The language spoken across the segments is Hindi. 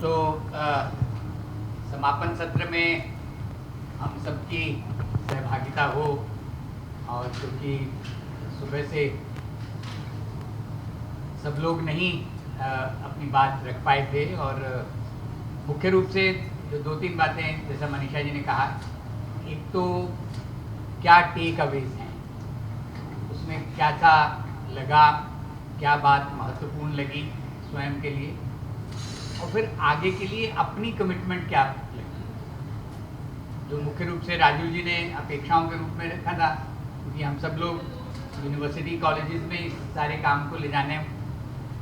तो समापन सत्र में हम सबकी सहभागिता हो, और क्योंकि सुबह से सब लोग नहीं अपनी बात रख पाए थे, और मुख्य रूप से जो 2-3 बातें जैसा मनीषा जी ने कहा, एक तो क्या टेक अवेज हैं, उसमें क्या क्या लगा, क्या बात महत्वपूर्ण लगी स्वयं के लिए, और फिर आगे के लिए अपनी कमिटमेंट क्या लगी। जो मुख्य रूप से राजीव जी ने अपेक्षाओं के रूप में रखा था, क्योंकि हम सब लोग यूनिवर्सिटी कॉलेजेस में इस सारे काम को ले जाने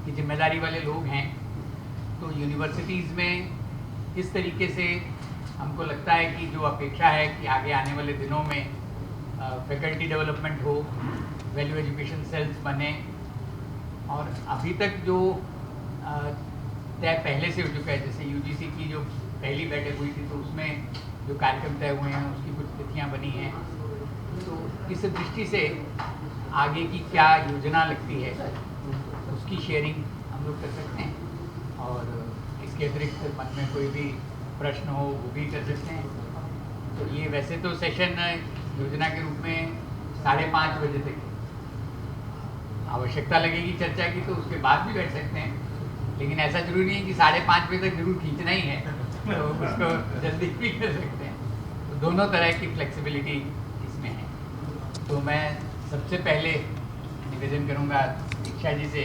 की जिम्मेदारी वाले लोग हैं, तो यूनिवर्सिटीज़ में इस तरीके से हमको लगता है कि जो अपेक्षा है कि आगे आने वाले दिनों में फैकल्टी डेवलपमेंट हो, वैल्यू एजुकेशन सेल्स बने, और अभी तक जो तय पहले से हो चुका है, जैसे यूजीसी की जो पहली बैठक हुई थी तो उसमें जो कार्यक्रम तय हुए हैं उसकी कुछ तिथियां बनी हैं, तो इस दृष्टि से आगे की क्या योजना लगती है उसकी शेयरिंग हम लोग कर सकते हैं, और इसके अतिरिक्त मन में कोई भी प्रश्न हो वो भी कर सकते हैं। तो ये वैसे तो सेशन योजना के रूप में 5:30 बजे तक, आवश्यकता लगेगी चर्चा की तो उसके बाद भी बैठ सकते हैं, लेकिन ऐसा जरूरी नहीं है कि 5:30 बजे तक जरूर खींचना ही है, तो उसको जल्दी भी कर सकते हैं। तो दोनों तरह की फ्लेक्सिबिलिटी इसमें है। तो मैं सबसे पहले निवेदन करूंगा दीक्षा जी से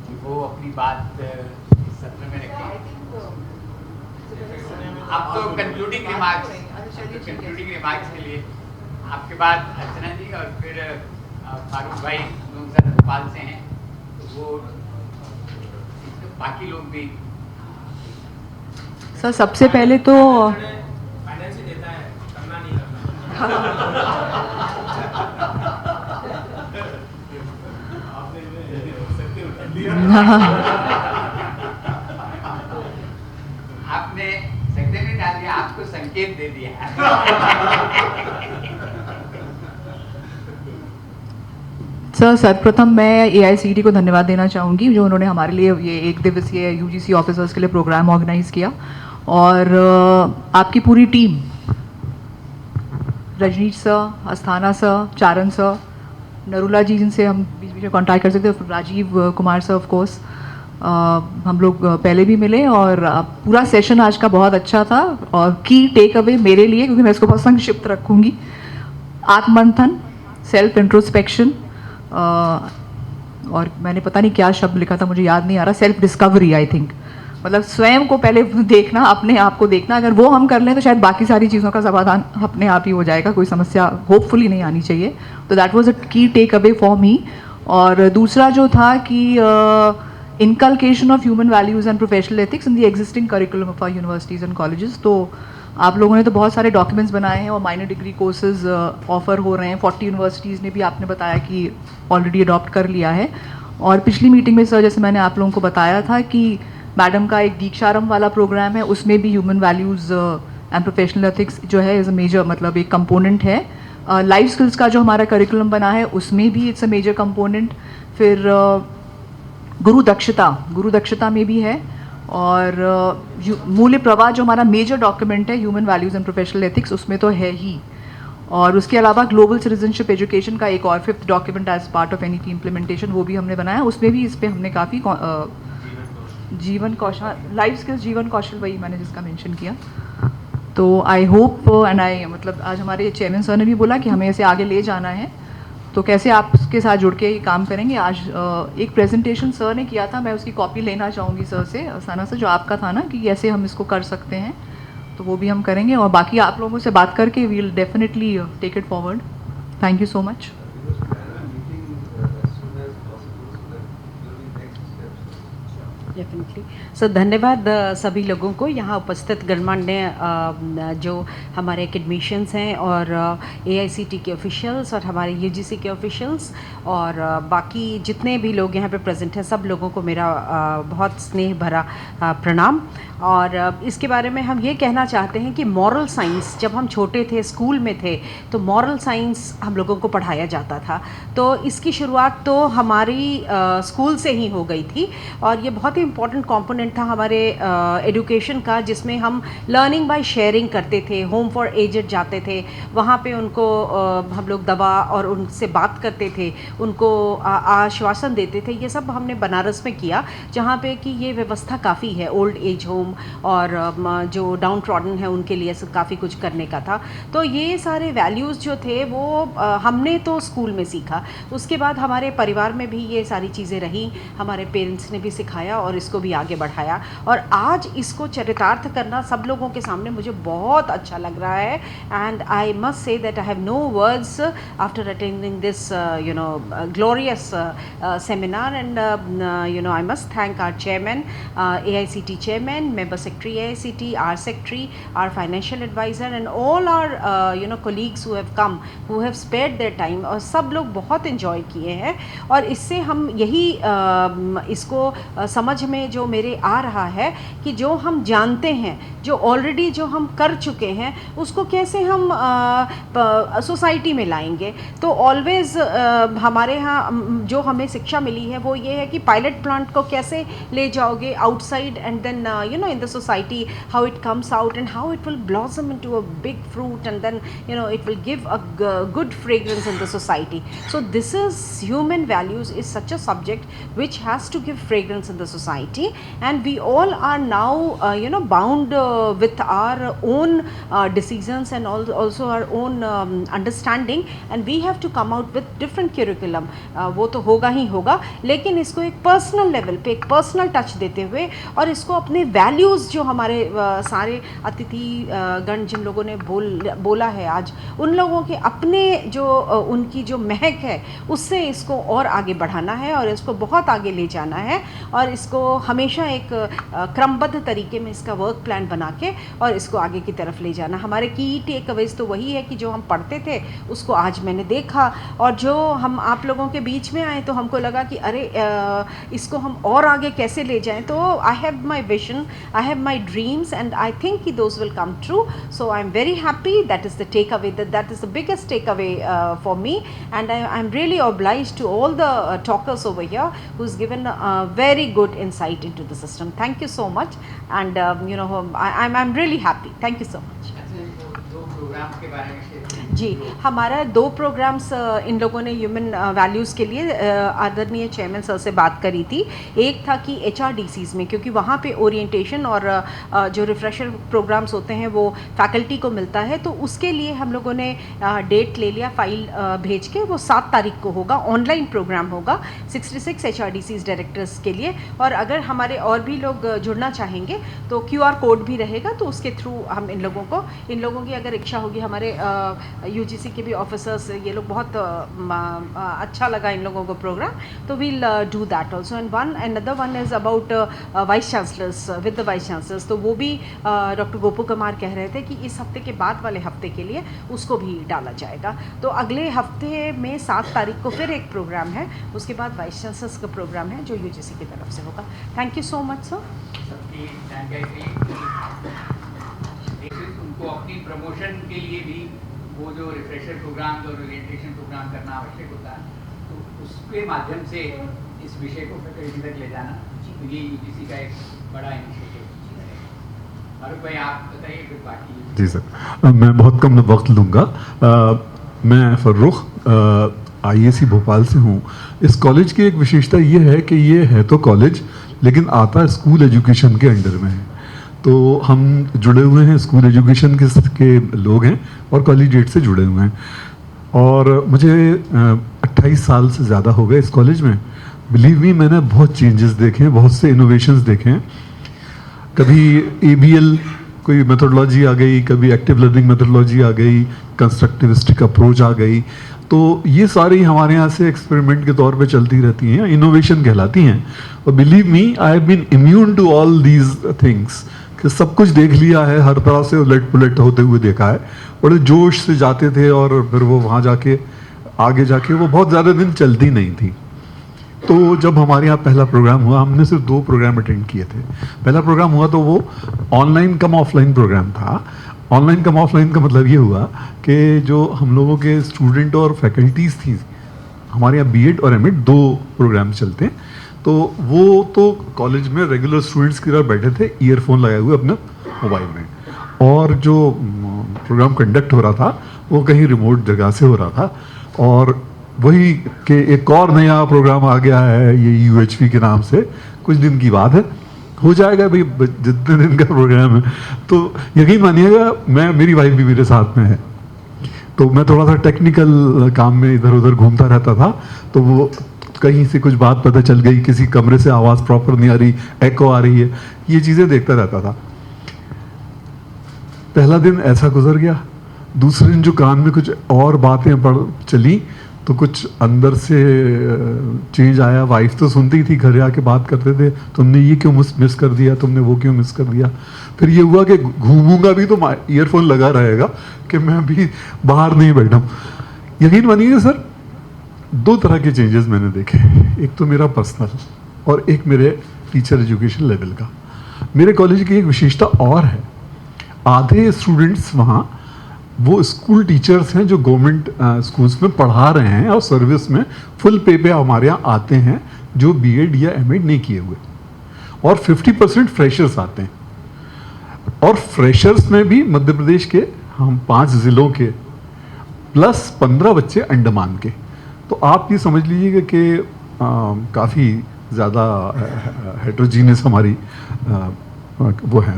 कि वो अपनी बात इस सत्र में रखें। आप तो कंक्लूडिंग रिमार्क्स के लिए आपके बाद अर्चना जी और फिर फारूक भाई लोग सर भोपाल से हैं, तो वो बाकी लोग भी। सर सबसे पहले तो फाइनेंस ही देता है, करना नहीं आपने सेक्रेटरी डाल दिया, आपको संकेत दे दिया। सर सर्वप्रथम मैं एआईसीटी को धन्यवाद देना चाहूँगी जो उन्होंने हमारे लिए ये 1 दिवसीय यूजीसी ऑफिसर्स के लिए प्रोग्राम ऑर्गेनाइज़ किया, और आपकी पूरी team, Rajnish sir, Asthana sir, Charan sir, Narula ji जिनसे हम बीच बीच में कॉन्टैक्ट कर सकते हैं, Rajeev Kumar sir of course, हम लोग पहले भी मिले, और पूरा सेशन आज का बहुत अच्छा था। और की टेक अवे मेरे लिए, क्योंकि मैं इसको बहुत संक्षिप्त रखूँगी, आत्ममंथन, सेल्फ इंट्रोस्पेक्शन, और मैंने पता नहीं क्या शब्द लिखा था, मुझे याद नहीं आ रहा, सेल्फ डिस्कवरी आई थिंक, मतलब स्वयं को पहले देखना, अपने आप को देखना। अगर वो हम कर लें तो शायद बाकी सारी चीज़ों का समाधान अपने आप ही हो जाएगा, कोई समस्या होपफुली नहीं आनी चाहिए। तो दैट वाज अ की टेक अवे फॉर मी। और दूसरा जो था कि inculcation of human values and professional ethics in the existing curriculum of our universities and colleges. तो आप लोगों ने तो बहुत सारे डॉक्यूमेंट्स बनाए हैं और माइनर डिग्री कोर्सेज ऑफर हो रहे हैं। 40 यूनिवर्सिटीज़ ने भी आपने बताया कि ऑलरेडी अडॉप्ट कर लिया है। और पिछली मीटिंग में सर जैसे मैंने आप लोगों को बताया था कि मैडम का एक दीक्षारंभ वाला प्रोग्राम है, उसमें भी human values and professional ethics जो है इज़ अ मेजर, मतलब एक कंपोनेंट है। लाइफ स्किल्स का जो हमारा करिकुलम बना है उसमें भी इट्स अ मेजर कंपोनेंट। फिर गुरु दक्षता में भी है। और मूल्य प्रवाह जो हमारा मेजर डॉक्यूमेंट है human values and professional ethics, उसमें तो है ही। और उसके अलावा ग्लोबल सिटीजनशिप एजुकेशन का एक और 5th document as part of NEP implementation, वो भी हमने बनाया। उसमें भी इस पर हमने काफ़ी जीवन कौशल, लाइफ स्किल्स, जीवन कौशल, वही मैंने जिसका मेंशन किया। तो आई होप एंड आई, मतलब आज हमारे चेयरमैन सर ने भी बोला कि हमें इसे आगे ले जाना है, तो कैसे आप उसके साथ जुड़ के काम करेंगे। आज एक प्रेजेंटेशन सर ने किया था, मैं उसकी कॉपी लेना चाहूँगी सर से, असाना से, जो आपका था ना कि कैसे हम इसको कर सकते हैं, तो वो भी हम करेंगे। और बाकी आप लोगों से बात करके we will definitely take it forward. Thank you so much. Definitely sir, धन्यवाद सभी लोगों को, यहाँ उपस्थित गणमान्य जो हमारे एकेडमिशियंस हैं और एआईसीटी के ऑफिशियल्स और हमारे यूजीसी के ऑफिशियल्स और बाकी जितने भी लोग यहाँ पे प्रेजेंट हैं, सब लोगों को मेरा बहुत स्नेह भरा प्रणाम। और इसके बारे में हम ये कहना चाहते हैं कि मॉरल साइंस, जब हम छोटे थे, स्कूल में थे, तो मॉरल साइंस हम लोगों को पढ़ाया जाता था। तो इसकी शुरुआत तो हमारी स्कूल से ही हो गई थी और ये बहुत ही इम्पॉर्टेंट कंपोनेंट था हमारे एजुकेशन का, जिसमें हम लर्निंग बाय शेयरिंग करते थे। होम फॉर एजेड जाते थे, वहाँ पे उनको हम लोग दवा और उनसे बात करते थे, उनको आश्वासन देते थे। ये सब हमने बनारस में किया, जहाँ पे कि ये व्यवस्था काफ़ी है, ओल्ड एज होम और जो डाउन ट्रॉडन है उनके लिए काफ़ी कुछ करने का था। तो ये सारे वैल्यूज़ जो थे वो हमने तो स्कूल में सीखा, उसके बाद हमारे परिवार में भी ये सारी चीज़ें रहीं, हमारे पेरेंट्स ने भी सिखाया और इसको भी आगे बढ़ाया, और आज इसको चरितार्थ करना सब लोगों के सामने मुझे बहुत अच्छा लग रहा है। And I must say that I have no words after attending this glorious seminar, and I must thank our chairman, AICT chairman, member secretary AICT, our secretary, our financial advisor, and all our colleagues who have come, who have spared their time, और सब लोग बहुत enjoy किए हैं। और इससे हम यही इसको समझ में जो मेरे आ रहा है कि जो हम जानते हैं, जो ऑलरेडी जो हम कर चुके हैं, उसको कैसे हम सोसाइटी में लाएंगे। तो ऑलवेज हमारे यहाँ जो हमें शिक्षा मिली है वो ये है कि पायलट प्लांट को कैसे ले जाओगे outside, and then in the society how it comes out and how it will blossom into a big fruit, and then it will give a good fragrance in the society. So this is human values is such a subject which has to give fragrance in the society, and we all are now bound with our own decisions and also our own understanding, and we have to come out with different curriculum. वो तो होगा ही होगा, लेकिन इसको एक पर्सनल लेवल पे एक पर्सनल टच देते हुए, और इसको अपने वैल्यूज़ जो हमारे सारे अतिथि गण जिन लोगों ने बोला है आज, उन लोगों के अपने जो उनकी जो महक है उससे इसको और आगे बढ़ाना है और इसको बहुत आगे ले जाना है, और इसको हमेशा एक क्रमबद्ध तरीके में इसका वर्क प्लान बना के और इसको आगे की तरफ ले जाना। हमारे की टेक अवेज तो वही है कि जो हम पढ़ते थे उसको आज मैंने देखा, और जो हम आप लोगों के बीच में आए तो हमको लगा कि अरे इसको हम और आगे कैसे ले जाएं। तो I have my vision, I have my dreams, and I think कि those will come true. So I'm very happy. That is the takeaway. That is the biggest takeaway for me, and I'm really obliged to all the talkers over here who's given a very good insight into the system. Thank you so much, and I'm really happy. Thank you so much. दो प्रोग्राम्स के बारे में जी, हमारा 2 प्रोग्राम्स इन लोगों ने ह्यूमन वैल्यूज़ के लिए आदरणीय चेयरमैन सर से बात करी थी। एक था कि HRDCs में, क्योंकि वहाँ पे ओरिएंटेशन और जो रिफ्रेशर प्रोग्राम्स होते हैं वो फैकल्टी को मिलता है, तो उसके लिए हम लोगों ने डेट ले लिया, फाइल भेज के। वो 7 तारीख को होगा, ऑनलाइन प्रोग्राम होगा 66 HRDCs डायरेक्टर्स के लिए। और अगर हमारे और भी लोग जुड़ना चाहेंगे तो QR कोड भी रहेगा, तो उसके थ्रू हम इन लोगों की अगर इच्छा होगी, हमारे UGC के भी ऑफिसर्स, ये लोग बहुत अच्छा लगा इन लोगों को प्रोग्राम, तो we'll do that also. And another one is about vice chancellors, with the vice chancellors, तो वो भी डॉक्टर गोपू कुमार कह रहे थे कि इस हफ्ते के बाद वाले हफ्ते के लिए उसको भी डाला जाएगा। तो अगले हफ्ते में 7 तारीख को फिर एक प्रोग्राम है, उसके बाद वाइस चांसलर्स का प्रोग्राम है जो UGC की तरफ से होगा। Thank you so much sir. सबकी जानकारी उनको अपनी प्रमोशन के लिए भी वो जो रिफ्रेशर प्रोग्राम और ओरिएंटेशन प्रोग्राम करना आवश्यक होता है, तो उसके माध्यम से इस विषय को फैकल्टी तक ले जाना, तो ये UGC का एक बड़ा इनिशिएटिव है। फारूक भाई आप बताइए फिर बाकी। जी सर, मैं बहुत कम वक्त लूँगा। मैं फर्रुख IAC भोपाल से हूँ। इस कॉलेज की एक विशेषता ये है कि ये है तो कॉलेज, लेकिन आता स्कूल एजुकेशन के अंडर में है। तो हम जुड़े हुए हैं, स्कूल एजुकेशन के लोग हैं और कॉलेजिएट से जुड़े हुए हैं। और मुझे 28 साल से ज़्यादा हो गए इस कॉलेज में। बिलीव मी, मैंने बहुत चेंजेस देखे हैं, बहुत से इनोवेशंस देखे हैं। कभी ABL कोई मेथोडोलॉजी आ गई, कभी एक्टिव लर्निंग मेथोडोलॉजी आ गई, कंस्ट्रक्टिविस्टिक अप्रोच आ गई। तो ये सारी हमारे यहाँ से एक्सपेरिमेंट के तौर पे चलती रहती हैं, इनोवेशन कहलाती हैं। और believe me, I have been immune to all these things, कि सब कुछ देख लिया है, हर तरह से उलट पुलट होते हुए देखा है। बड़े जोश से जाते थे और फिर वो वहाँ जाके आगे जाके वो बहुत ज़्यादा दिन चलती नहीं थी। तो जब हमारे यहाँ पहला प्रोग्राम हुआ, हमने सिर्फ 2 प्रोग्राम अटेंड किए थे। पहला प्रोग्राम हुआ तो वो ऑनलाइन कम ऑफलाइन प्रोग्राम था। ऑनलाइन कम ऑफलाइन का मतलब ये हुआ कि जो हम लोगों के स्टूडेंट और फैकल्टीज़ थी, हमारे यहाँ B.Ed और M.Ed 2 प्रोग्राम चलते हैं। तो तो वो तो कॉलेज में रेगुलर स्टूडेंट्स की तरह बैठे थे, ईयरफोन लगाए हुए अपने मोबाइल में, और जो प्रोग्राम कंडक्ट हो रहा था वो कहीं रिमोट जगह से हो रहा था, और वही कि एक और नया प्रोग्राम आ गया है ये UHV के नाम से, कुछ दिन की बात है, हो जाएगा भाई जितने दिन का प्रोग्राम है। तो यकीन मानिएगा मेरी वाइफ भी मेरे साथ में है, तो मैं थोड़ा सा टेक्निकल काम में इधर उधर घूमता रहता था, तो वो कहीं से कुछ बात पता चल गई, किसी कमरे से आवाज़ प्रॉपर नहीं आ रही, एको आ रही है, ये चीज़ें देखता रहता था। पहला दिन ऐसा गुजर गया, दूसरे दिन जो कान में कुछ और बातें चली तो कुछ अंदर से चेंज आया। वाइफ तो सुनती थी, घर आके बात करते थे, तुमने ये क्यों मिस कर दिया, तुमने वो क्यों मिस कर दिया। फिर ये हुआ कि घूमूंगा भी तो ईयरफोन लगा रहेगा कि मैं भी बाहर नहीं बैठा हूँ। यकीन मानिए सर, दो तरह के चेंजेस मैंने देखे, एक तो मेरा पर्सनल और एक मेरे टीचर एजुकेशन लेवल का। मेरे कॉलेज की एक विशेषता और है, आधे स्टूडेंट्स वहाँ वो स्कूल टीचर्स हैं जो गवर्नमेंट स्कूल्स में पढ़ा रहे हैं और सर्विस में फुल पे हमारे यहाँ आते हैं, जो बीएड या एमएड नहीं किए हुए, और 50% फ्रेशर्स आते हैं। और फ्रेशर्स में भी मध्य प्रदेश के हम 5 ज़िलों के प्लस 15 बच्चे अंडमान के। तो आप ये समझ लीजिएगा कि काफ़ी ज़्यादा हेट्रोजीनियस हमारी वो है।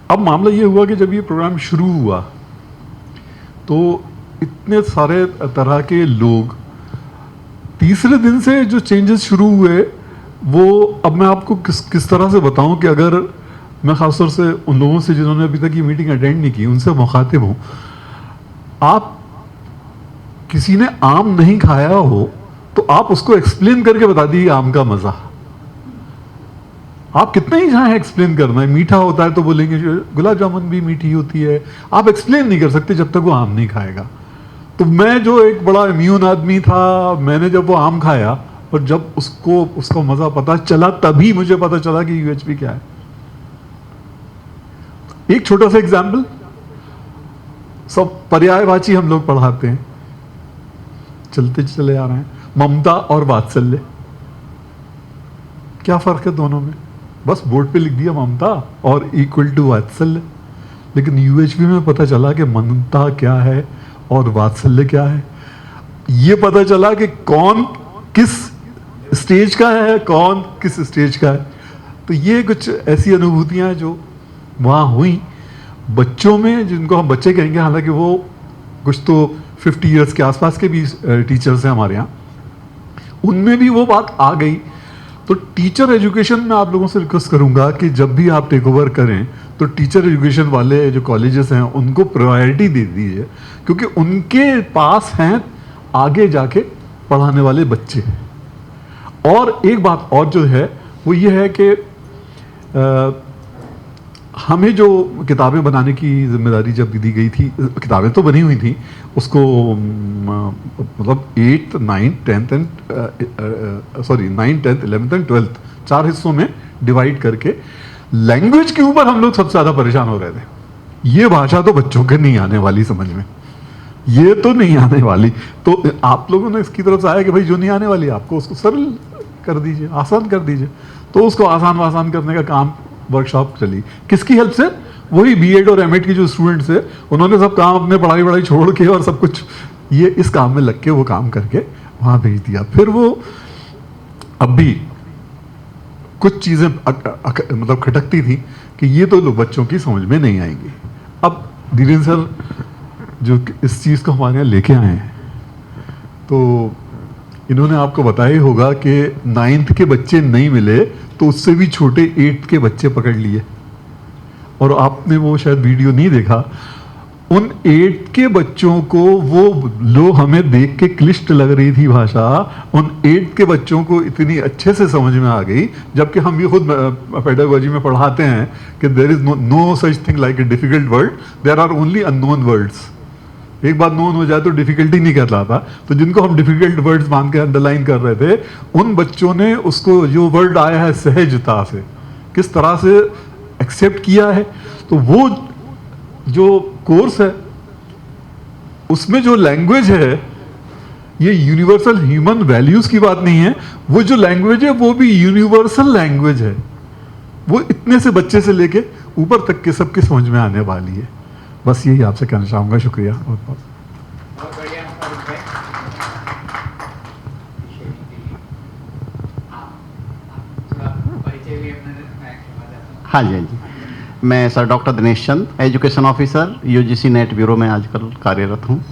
अब मामला ये हुआ कि जब ये प्रोग्राम शुरू हुआ तो इतने सारे तरह के लोग, तीसरे दिन से जो चेंजेस शुरू हुए वो अब मैं आपको किस तरह से बताऊं कि अगर मैं खासतौर से उन लोगों से जिन्होंने अभी तक ये मीटिंग अटेंड नहीं की उनसे मुखातिब हूं। आप किसी ने आम नहीं खाया हो तो आप उसको एक्सप्लेन करके बता दीजिए आम का मजा। आप कितने ही चाहें एक्सप्लेन करना है, मीठा होता है तो बोलेंगे गुलाब जामुन भी मीठी होती है, आप एक्सप्लेन नहीं कर सकते जब तक वो आम नहीं खाएगा। तो मैं जो एक बड़ा इम्यून आदमी था, मैंने जब वो आम खाया और जब उसको उसका मजा पता चला तभी मुझे पता चला कि UHV क्या है। एक छोटा सा एग्जाम्पल, सब पर्यायवाची हम लोग पढ़ाते हैं, चलते चले आ रहे हैं, ममता और वात्सल्य, क्या फर्क है दोनों में? बस बोर्ड पे लिख दिया ममता और इक्वल टू वात्सल्य, लेकिन UHV में पता चला कि ममता क्या है और वात्सल्य क्या है। ये पता चला कि कौन किस स्टेज का है, कौन किस स्टेज का है। तो ये कुछ ऐसी अनुभूतियां जो वहाँ हुई बच्चों में, जिनको हम बच्चे कहेंगे, हालांकि वो कुछ तो 50 इयर्स के आसपास के भी टीचर्स हैं हमारे यहाँ, उनमें भी वो बात आ गई। तो टीचर एजुकेशन में आप लोगों से रिक्वेस्ट करूंगा कि जब भी आप टेक ओवर करें तो टीचर एजुकेशन वाले जो कॉलेजेस हैं उनको प्रायोरिटी दे दीजिए, क्योंकि उनके पास हैं आगे जाके पढ़ाने वाले बच्चे। और एक बात और जो है वो ये है कि हमें जो किताबें बनाने की जिम्मेदारी जब दी गई थी, किताबें तो बनी हुई थी, उसको मतलब 8th 9th 10th and 9th 10th 11th and 12th 4 हिस्सों में डिवाइड करके लैंग्वेज के ऊपर हम लोग सबसे ज़्यादा परेशान हो रहे थे। ये भाषा तो बच्चों के नहीं आने वाली समझ में, ये तो नहीं आने वाली। तो आप लोगों ने इसकी तरफ से आया कि भाई जो नहीं आने वाली आपको उसको सरल कर दीजिए, आसान कर दीजिए। तो उसको आसान करने का काम वर्कशॉप चली। किसकी हेल्प से? वही बीएड और एमएड की जो स्टूडेंट्स है, उन्होंने सब काम अपने पढ़ाई छोड़ के और सब कुछ ये इस काम में लग के वो काम करके वहाँ भेज दिया। फिर वो अब भी कुछ चीज़ें मतलब खटकती थी कि ये तो लोग बच्चों की समझ में नहीं आएंगी। अब धीरेन्द्र सर जो इस चीज़ को हमारे यहाँ लेके आए हैं, तो इन्होंने आपको बताया ही होगा कि 9th के बच्चे नहीं मिले तो उससे भी छोटे 8th के बच्चे पकड़ लिए। और आपने वो शायद वीडियो नहीं देखा, उन 8th के बच्चों को वो लो हमें देख के क्लिष्ट लग रही थी भाषा, उन 8th के बच्चों को इतनी अच्छे से समझ में आ गई। जबकि हम ये खुद पेडागोजी में पढ़ाते हैं कि there is no such thing like a difficult word, there are only unknown words. एक बात नोन हो जाए तो डिफिकल्टी नहीं कर रहा था। तो जिनको हम डिफिकल्ट वर्ड्स मान के अंडरलाइन कर रहे थे, उन बच्चों ने उसको जो वर्ड आया है सहजता से किस तरह से एक्सेप्ट किया है। तो वो जो कोर्स है उसमें जो लैंग्वेज है ये यूनिवर्सल ह्यूमन वैल्यूज़ की बात नहीं है, वो जो लैंग्वेज है वो भी यूनिवर्सल लैंग्वेज है, वो इतने से बच्चे से लेके ऊपर तक के सबके समझ में आने वाली है। बस यही आपसे कहना चाहूँगा। शुक्रिया बहुत बहुत। बहुत बढ़िया फारूक भाई। थोड़ा परिचय भी अपना मैं क्षमा चाहता हूँ। हाँ जी, हाँ जी। मैं sir doctor Dinesh Chand, education officer, UGC NET bureau में आजकल कार्यरत हूँ।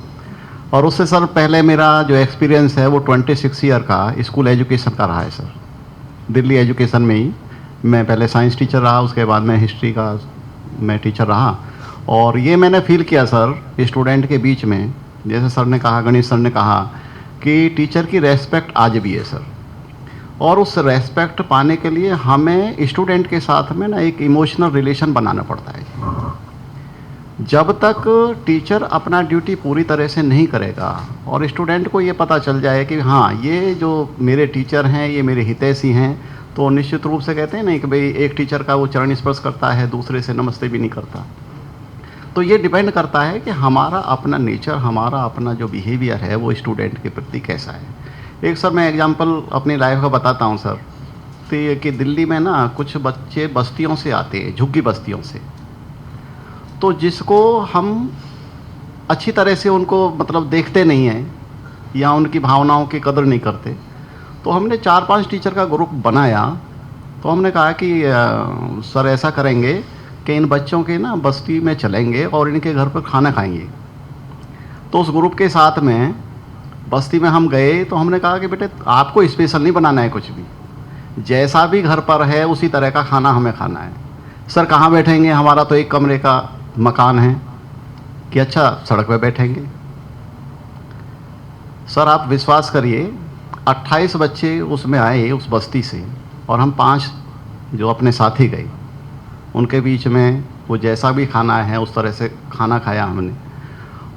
और उससे सर पहले मेरा जो एक्सपीरियंस है वो 26 ईयर का स्कूल एजुकेशन का रहा है सर। दिल्ली एजुकेशन में ही मैं पहले साइंस टीचर रहा, उसके बाद मैं हिस्ट्री का मैं टीचर रहा। और ये मैंने फील किया सर स्टूडेंट के बीच में, जैसे सर ने कहा, गणेश सर ने कहा कि टीचर की रेस्पेक्ट आज भी है सर। और उस रेस्पेक्ट पाने के लिए हमें स्टूडेंट के साथ में ना एक इमोशनल रिलेशन बनाना पड़ता है। जब तक टीचर अपना ड्यूटी पूरी तरह से नहीं करेगा और स्टूडेंट को ये पता चल जाए कि हाँ ये जो मेरे टीचर हैं ये मेरे हितैषी हैं, तो निश्चित रूप से कहते हैं नहीं कि भाई एक टीचर का वो चरण स्पर्श करता है, दूसरे से नमस्ते भी नहीं करता। तो ये डिपेंड करता है कि हमारा अपना नेचर, हमारा अपना जो बिहेवियर है वो स्टूडेंट के प्रति कैसा है। एक सर मैं एग्जांपल अपनी लाइफ का बताता हूँ सर। तो ये कि दिल्ली में ना कुछ बच्चे बस्तियों से आते हैं, झुग्गी बस्तियों से, तो जिसको हम अच्छी तरह से उनको मतलब देखते नहीं हैं या उनकी भावनाओं की कदर नहीं करते। तो हमने 4-5 टीचर का ग्रुप बनाया। तो हमने कहा कि सर ऐसा करेंगे कि इन बच्चों के ना बस्ती में चलेंगे और इनके घर पर खाना खाएंगे। तो उस ग्रुप के साथ में बस्ती में हम गए। तो हमने कहा कि बेटे आपको स्पेशल नहीं बनाना है कुछ भी, जैसा भी घर पर है उसी तरह का खाना हमें खाना है। सर कहाँ बैठेंगे, हमारा तो एक कमरे का मकान है। कि अच्छा सड़क पे बैठेंगे। सर आप विश्वास करिए 28 बच्चे उसमें आए उस बस्ती से, और हम 5 जो अपने साथी गए, उनके बीच में वो जैसा भी खाना है उस तरह से खाना खाया हमने।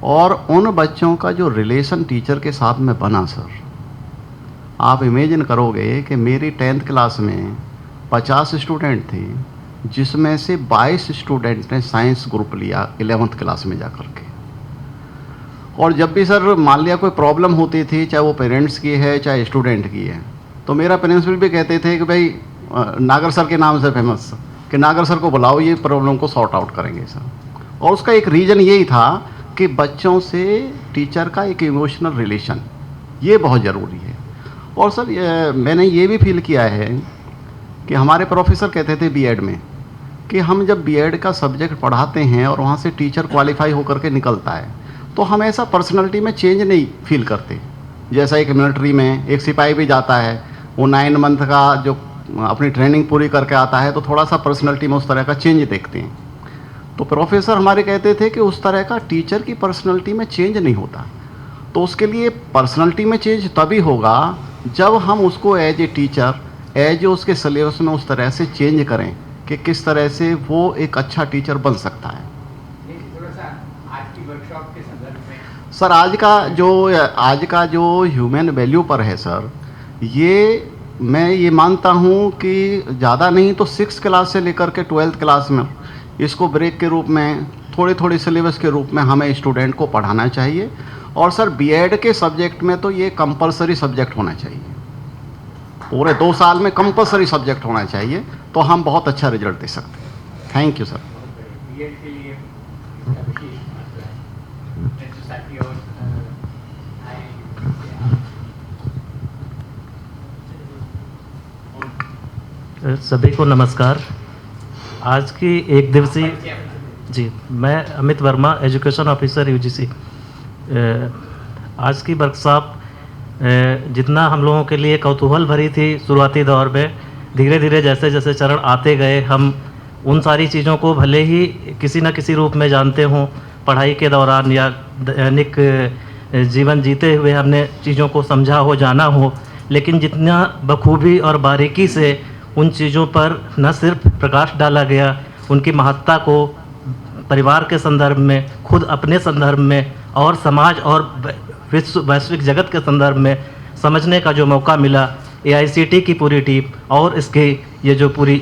और उन बच्चों का जो रिलेशन टीचर के साथ में बना सर, आप इमेजिन करोगे कि मेरी 10th क्लास में 50 स्टूडेंट थे, जिसमें से 22 स्टूडेंट ने साइंस ग्रुप लिया 11th क्लास में जाकर के। और जब भी सर मान लिया कोई प्रॉब्लम होती थी, चाहे वो पेरेंट्स की है चाहे स्टूडेंट की है, तो मेरा प्रिंसिपल भी कहते थे कि भाई नागर सर के नाम से फेमस कि नागर सर को बुलाओ, ये प्रॉब्लम को सॉर्ट आउट करेंगे सर। और उसका एक रीज़न यही था कि बच्चों से टीचर का एक इमोशनल रिलेशन ये बहुत ज़रूरी है। और सर मैंने ये भी फील किया है कि हमारे प्रोफेसर कहते थे बीएड में कि हम जब बीएड का सब्जेक्ट पढ़ाते हैं और वहाँ से टीचर क्वालिफाई होकर के निकलता है, तो हम ऐसा पर्सनालिटी में चेंज नहीं फील करते। जैसा एक मिलिट्री में एक सिपाही भी जाता है, वो 9 मंथ का जो अपनी ट्रेनिंग पूरी करके आता है, तो थोड़ा सा पर्सनालिटी में उस तरह का चेंज देखते हैं। तो प्रोफेसर हमारे कहते थे कि उस तरह का टीचर की पर्सनालिटी में चेंज नहीं होता। तो उसके लिए पर्सनालिटी में चेंज तभी होगा जब हम उसको एज ए टीचर, एज उसके सिलेबस में उस तरह से चेंज करें कि किस तरह से वो एक अच्छा टीचर बन सकता है। थोड़ा सा आज की वर्कशॉप के संदर्भ में सर आज का जो ह्यूमन वैल्यू पर है सर, ये मैं ये मानता हूँ कि ज़्यादा नहीं तो 6th क्लास से लेकर के 12th क्लास में इसको ब्रेक के रूप में, थोड़े थोड़े सिलेबस के रूप में हमें स्टूडेंट को पढ़ाना चाहिए। और सर बीएड के सब्जेक्ट में तो ये कंपलसरी सब्जेक्ट होना चाहिए, पूरे 2 साल में कंपलसरी सब्जेक्ट होना चाहिए, तो हम बहुत अच्छा रिजल्ट दे सकते हैं। Thank you sir. बीएड के लिए इसका विशेष महत्व है। नेक्स्ट साथी और सभी को नमस्कार। आज की एक दिवसीय जी, मैं Amit Verma, education officer UGC. आज की वर्कशॉप जितना हम लोगों के लिए कौतूहल भरी थी शुरुआती दौर में, धीरे धीरे जैसे जैसे चरण आते गए, हम उन सारी चीज़ों को भले ही किसी न किसी रूप में जानते हों, पढ़ाई के दौरान या दैनिक जीवन जीते हुए हमने चीज़ों को समझा हो, जाना हो, लेकिन जितना बखूबी और बारीकी से उन चीज़ों पर न सिर्फ प्रकाश डाला गया, उनकी महत्ता को परिवार के संदर्भ में, खुद अपने संदर्भ में और समाज और वैश्विक जगत के संदर्भ में समझने का जो मौका मिला, AICT की पूरी टीम और इसके ये जो पूरी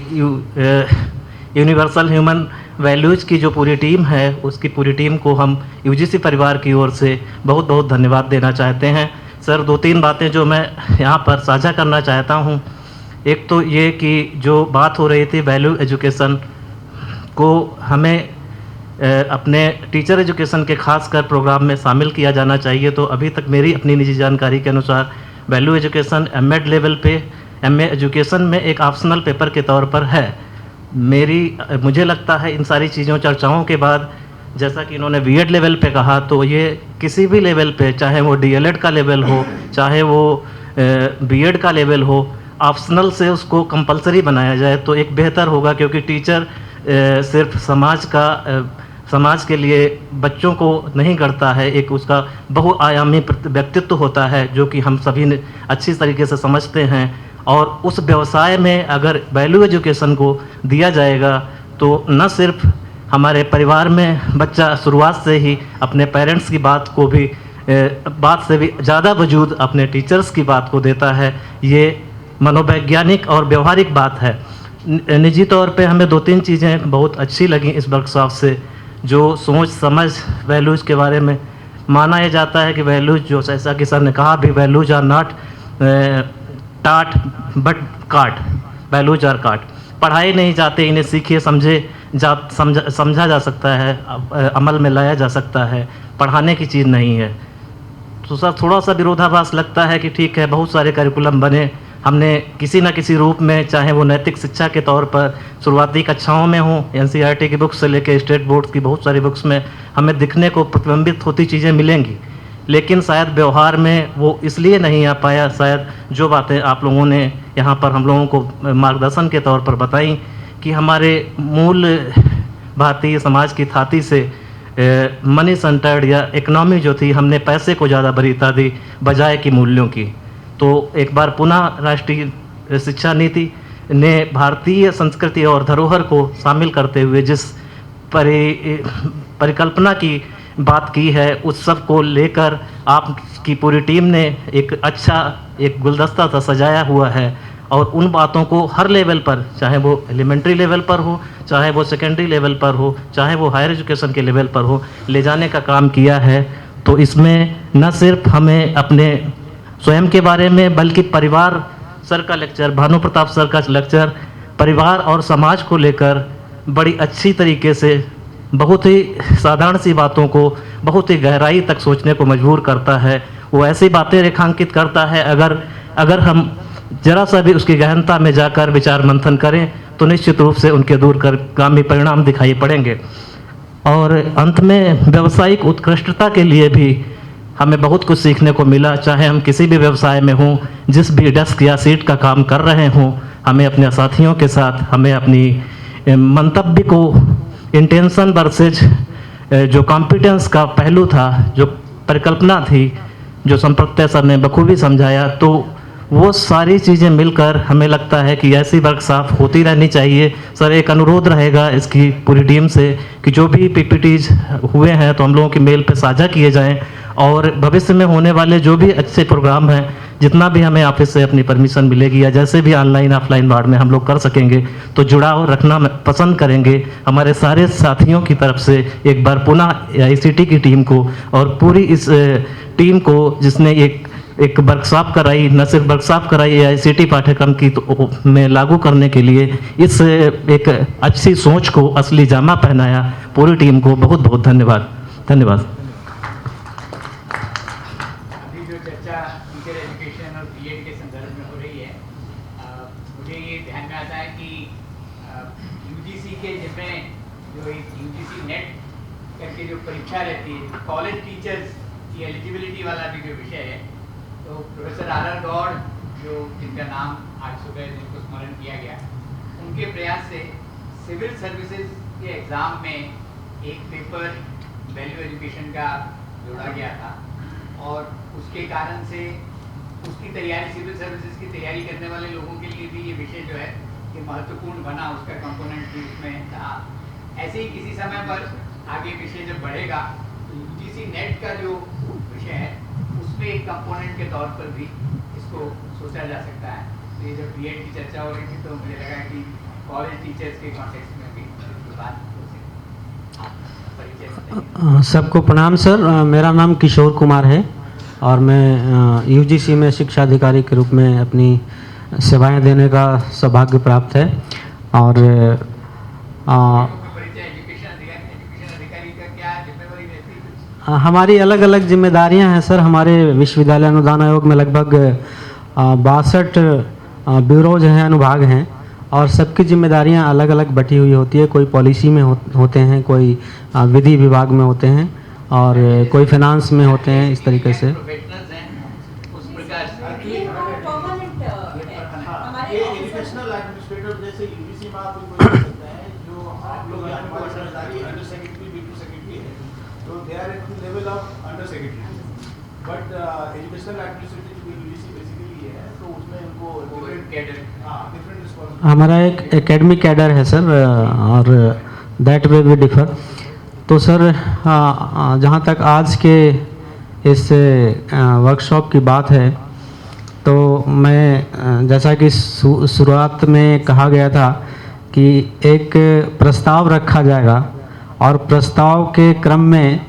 यूनिवर्सल ह्यूमन वैल्यूज़ की जो पूरी टीम है, उसकी पूरी टीम को हम UGC परिवार की ओर से बहुत बहुत धन्यवाद देना चाहते हैं। सर 2-3 बातें जो मैं यहाँ पर साझा करना चाहता हूँ। एक तो ये कि जो बात हो रही थी वैल्यू एजुकेशन को हमें अपने टीचर एजुकेशन के खासकर प्रोग्राम में शामिल किया जाना चाहिए। तो अभी तक मेरी अपनी निजी जानकारी के अनुसार वैल्यू एजुकेशन एमएड लेवल पे एमए एजुकेशन में एक ऑप्शनल पेपर के तौर पर है। मुझे लगता है इन सारी चीज़ों चर्चाओं के बाद, जैसा कि इन्होंने बीएड लेवल पे कहा, तो ये किसी भी लेवल पे, चाहे वो डीएलएड का लेवल हो, चाहे वो बीएड का लेवल हो, ऑप्शनल से उसको कंपलसरी बनाया जाए तो एक बेहतर होगा। क्योंकि टीचर सिर्फ समाज के लिए बच्चों को नहीं गढ़ता है, एक उसका बहुआयामी व्यक्तित्व होता है जो कि हम सभी ने अच्छी तरीके से समझते हैं। और उस व्यवसाय में अगर वैल्यू एजुकेशन को दिया जाएगा तो न सिर्फ हमारे परिवार में बच्चा शुरुआत से ही अपने पेरेंट्स की बात से भी ज़्यादा वजूद अपने टीचर्स की बात को देता है। ये मनोवैज्ञानिक और व्यवहारिक बात है। निजी तौर पे हमें 2-3 चीज़ें बहुत अच्छी लगी इस वर्कशॉप से। जो सोच समझ वैल्यूज़ के बारे में माना यह जाता है कि वैल्यूज, जो जैसा कि सर ने कहा भी, वैल्यूज आर नॉट टाट बट काट, वैल्यूज आर काट। पढ़ाए नहीं जाते, इन्हें सीखे समझा जा सकता है, अमल में लाया जा सकता है, पढ़ाने की चीज़ नहीं है। तो सर थोड़ा सा विरोधाभास लगता है कि ठीक है, बहुत सारे करिकुलम बने, हमने किसी न किसी रूप में, चाहे वो नैतिक शिक्षा के तौर पर शुरुआती कक्षाओं में हो, एनसीईआरटी की बुक्स से लेकर स्टेट बोर्ड की बहुत सारी बुक्स में हमें दिखने को प्रतिबिंबित होती चीज़ें मिलेंगी, लेकिन शायद व्यवहार में वो इसलिए नहीं आ पाया। शायद जो बातें आप लोगों ने यहाँ पर हम लोगों को मार्गदर्शन के तौर पर बताई कि हमारे मूल भारतीय समाज की थाती से मनी सेंटर्ड या इकोनॉमी जो थी, हमने पैसे को ज़्यादा वरीयता दी बजाय कि मूल्यों की। तो एक बार पुनः राष्ट्रीय शिक्षा नीति ने भारतीय संस्कृति और धरोहर को शामिल करते हुए जिस परिकल्पना की बात की है, उस सब को लेकर आपकी पूरी टीम ने एक गुलदस्ता सा सजाया हुआ है। और उन बातों को हर लेवल पर, चाहे वो एलिमेंट्री लेवल पर हो, चाहे वो सेकेंडरी लेवल पर हो, चाहे वो हायर एजुकेशन के लेवल पर हो, ले जाने का काम किया है। तो इसमें न सिर्फ हमें अपने स्वयं के बारे में, बल्कि परिवार, सर का लेक्चर, भानु प्रताप सर का लेक्चर परिवार और समाज को लेकर बड़ी अच्छी तरीके से बहुत ही साधारण सी बातों को बहुत ही गहराई तक सोचने को मजबूर करता है। वो ऐसी बातें रेखांकित करता है, अगर हम जरा सा भी उसकी गहनता में जाकर विचार मंथन करें तो निश्चित रूप से उनके दूरगामी परिणाम दिखाई पड़ेंगे। और अंत में व्यावसायिक उत्कृष्टता के लिए भी हमें बहुत कुछ सीखने को मिला। चाहे हम किसी भी व्यवसाय में हों, जिस भी डेस्क या सीट का काम कर रहे हों, हमें अपने साथियों के साथ हमें अपनी मंतव्य को इंटेंशन वर्सेज जो कॉम्पिटेंस का पहलू था, जो परिकल्पना थी, जो संप्रत्यय सर ने बखूबी समझाया, तो वो सारी चीज़ें मिलकर हमें लगता है कि ऐसी वर्कशॉप होती रहनी चाहिए। सर एक अनुरोध रहेगा इसकी पूरी टीम से कि जो भी पीपीटीज हुए हैं तो हम लोगों की मेल पे साझा किए जाएं, और भविष्य में होने वाले जो भी अच्छे प्रोग्राम हैं, जितना भी हमें ऑफिस से अपनी परमिशन मिलेगी या जैसे भी ऑनलाइन ऑफलाइन मोड में हम लोग कर सकेंगे तो जुड़ाव रखना पसंद करेंगे। हमारे सारे साथियों की तरफ से एक बार पुनः आईसीटी की टीम को और पूरी इस टीम को जिसने एक वर्कशॉप कराई, न सिर्फ वर्कशॉप कराई आईसीटी पाठ्यक्रम की तो में लागू करने के लिए इस एक अच्छी सोच को असली जामा पहनाया, पूरी टीम को बहुत बहुत धन्यवाद। धन्यवाद। अभी जो चर्चा टीचर एजुकेशन और बीएड के संदर्भ में हो रही है, मुझे ये ध्यान में आता है कि यूजीसी के जिसमें जो यूजीसी नेट करके जो परीक्षा रहती है, कॉलेज टीचर्स की एलिजिबिलिटी वाला भी जो विषय है, तो प्रोफेसर आर गौड़, जो जिनका नाम आज सुबह जिनको स्मरण किया गया, उनके प्रयास से सिविल सर्विसेज के एग्ज़ाम में एक पेपर वैल्यू एजुकेशन का जोड़ा गया था, और उसके कारण से उसकी तैयारी, सिविल सर्विसेज की तैयारी करने वाले लोगों के लिए भी ये विषय जो है ये महत्वपूर्ण बना, उसका कंपोनेंट भी उसमें था। ऐसे ही किसी समय पर आगे विषय जब बढ़ेगा तो यूजीसी नेट का जो विषय है उसमें एक कंपोनेंट के तौर पर भी इसको सोचा जा सकता है। तो ये जब बीएड की चर्चा हो रही थी तो मुझे लगा कि कॉलेज टीचर्स के कॉन्टेक्स्ट में भी इसकी बात हो सकती है। सबको प्रणाम सर, मेरा नाम किशोर कुमार है और मैं यूजीसी में शिक्षा अधिकारी के रूप में अपनी सेवाएं देने का सौभाग्य प्राप्त है। और हमारी अलग अलग जिम्मेदारियां हैं सर। हमारे विश्वविद्यालय अनुदान आयोग में लगभग 62 ब्यूरोज हैं, अनुभाग हैं, और सबकी जिम्मेदारियां अलग अलग बटी हुई होती है। कोई पॉलिसी में होते हैं, कोई विधि विभाग में होते हैं, और कोई फाइनेंस में होते हैं, इस तरीके से। एजुकेशनल एडमिनिस्ट्रेटर जैसे यूजीसी में आप कोई बोल सकते हैं, जो आप लोग हमारी सरकारी अंडर सेक्रेटरी बीटू सेक्रेटरी है, तो they are at the level of under secretary. But educational administrator जो यूजीसी बेसिकली है, तो उसमें उनको डिफरेंट कैडर, डिफरेंट रिस्पांसिबिलिटी। हमारा एक एकेडमिक कैडर है सर, और दैट वे वी डिफर। तो सर जहाँ तक आज के इस वर्कशॉप की बात है, तो मैं जैसा कि शुरुआत में कहा गया था कि एक प्रस्ताव रखा जाएगा, और प्रस्ताव के क्रम में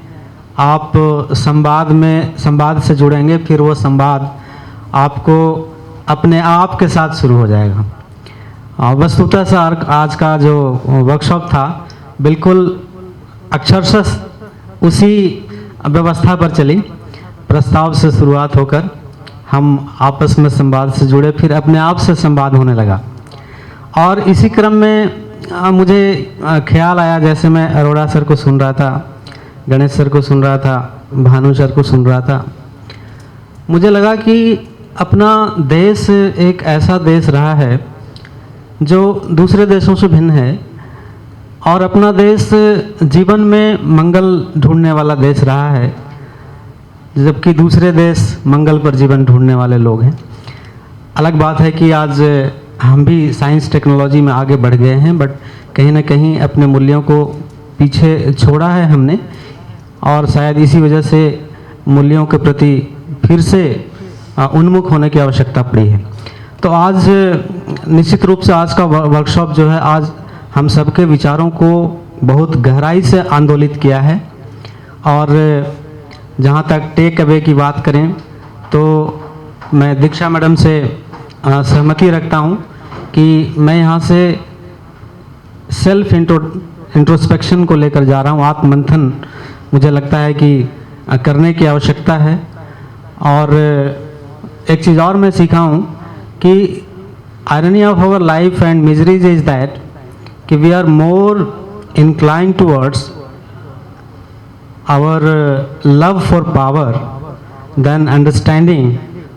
आप संवाद से जुड़ेंगे, फिर वो संवाद आपको अपने आप के साथ शुरू हो जाएगा। वस्तुतः सर आज का जो वर्कशॉप था बिल्कुल अक्षरशः उसी व्यवस्था पर चली। प्रस्ताव से शुरुआत होकर हम आपस में संवाद से जुड़े, फिर अपने आप से संवाद होने लगा। और इसी क्रम में मुझे ख्याल आया, जैसे मैं अरोड़ा सर को सुन रहा था, गणेश सर को सुन रहा था, भानु सर को सुन रहा था, मुझे लगा कि अपना देश एक ऐसा देश रहा है जो दूसरे देशों से भिन्न है, और अपना देश जीवन में मंगल ढूंढने वाला देश रहा है, जबकि दूसरे देश मंगल पर जीवन ढूंढने वाले लोग हैं। अलग बात है कि आज हम भी साइंस टेक्नोलॉजी में आगे बढ़ गए हैं, बट कहीं ना कहीं अपने मूल्यों को पीछे छोड़ा है हमने, और शायद इसी वजह से मूल्यों के प्रति फिर से उन्मुख होने की आवश्यकता पड़ी है। तो आज निश्चित रूप से आज का वर्कशॉप जो है, आज हम सबके विचारों को बहुत गहराई से आंदोलित किया है। और जहाँ तक टेक अवे की बात करें, तो मैं दीक्षा मैडम से सहमति रखता हूँ कि मैं यहाँ से सेल्फ इंट्रोस्पेक्शन को लेकर जा रहा हूँ। आत्ममंथन मुझे लगता है कि करने की आवश्यकता है। और एक चीज़ और मैं सीखा हूँ कि irony of our life and miseries is that कि we are more inclined towards our love for power than understanding